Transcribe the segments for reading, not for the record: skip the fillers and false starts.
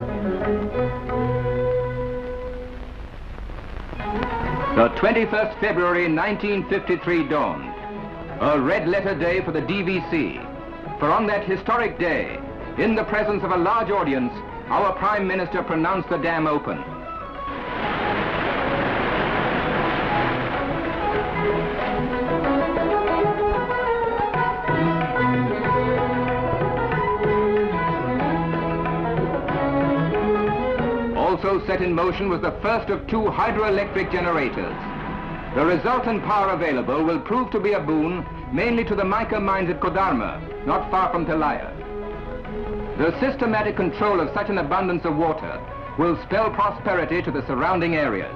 The 21st February 1953 dawned, a red-letter day for the DVC, for on that historic day, in the presence of a large audience, our Prime Minister pronounced the dam open. Also set in motion was the first of 2 hydroelectric generators. The resultant power available will prove to be a boon mainly to the mica mines at Konar, not far from Pilaya. The systematic control of such an abundance of water will spell prosperity to the surrounding areas.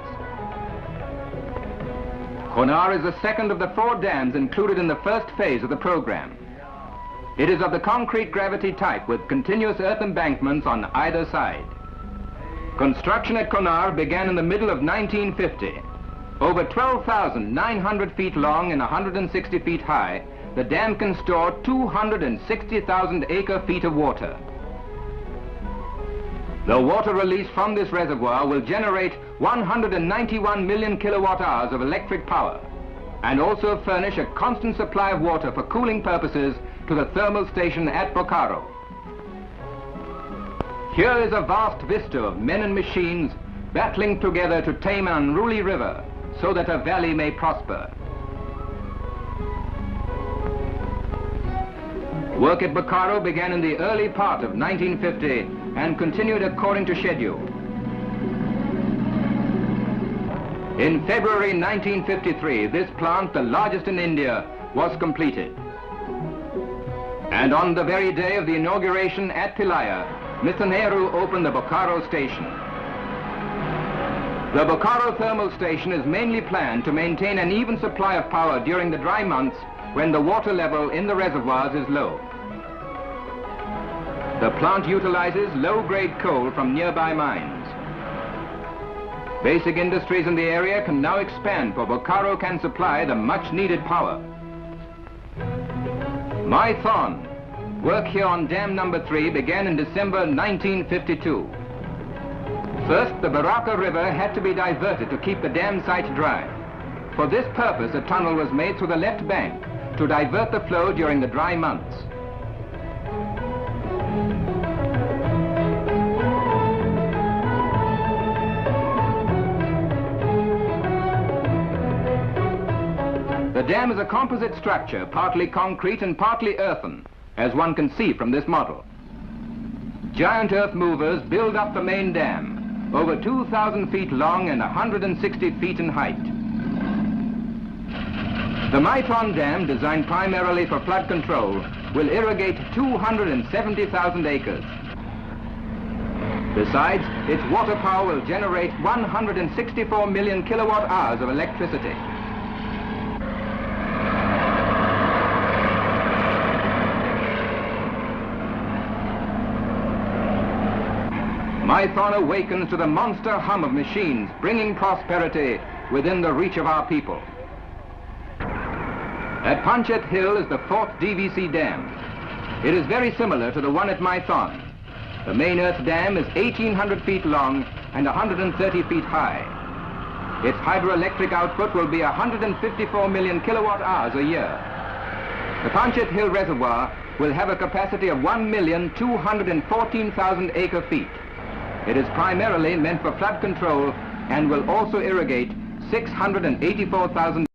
Konar is the second of the 4 dams included in the first phase of the program. It is of the concrete gravity type with continuous earth embankments on either side. Construction at Konar began in the middle of 1950. Over 12,900 feet long and 160 feet high, the dam can store 260,000 acre-feet of water. The water released from this reservoir will generate 191 million kilowatt-hours of electric power and also furnish a constant supply of water for cooling purposes to the thermal station at Bokaro. Here is a vast vista of men and machines battling together to tame an unruly river so that a valley may prosper. Work at Bokaro began in the early part of 1950 and continued according to schedule. In February 1953, this plant, the largest in India, was completed. And on the very day of the inauguration at Pilaya, Mr. Nehru opened the Bokaro station. The Bokaro thermal station is mainly planned to maintain an even supply of power during the dry months when the water level in the reservoirs is low. The plant utilizes low-grade coal from nearby mines. Basic industries in the area can now expand, for Bokaro can supply the much-needed power. Maithan, work here on dam number 3 began in December 1952. First, the Baraka River had to be diverted to keep the dam site dry. For this purpose, a tunnel was made through the left bank to divert the flow during the dry months. The dam is a composite structure, partly concrete and partly earthen, as one can see from this model. Giant earth movers build up the main dam, over 2,000 feet long and 160 feet in height. The Maithan Dam, designed primarily for flood control, will irrigate 270,000 acres. Besides, its water power will generate 164 million kilowatt hours of electricity. Maithan awakens to the monster hum of machines, bringing prosperity within the reach of our people. At Pandit Hill is the 4th DVC dam. It is very similar to the one at Maithan. The main earth dam is 1,800 feet long and 130 feet high. Its hydroelectric output will be 154 million kilowatt hours a year. The Pandit Hill reservoir will have a capacity of 1,214,000 acre-feet. It is primarily meant for flood control and will also irrigate 684,000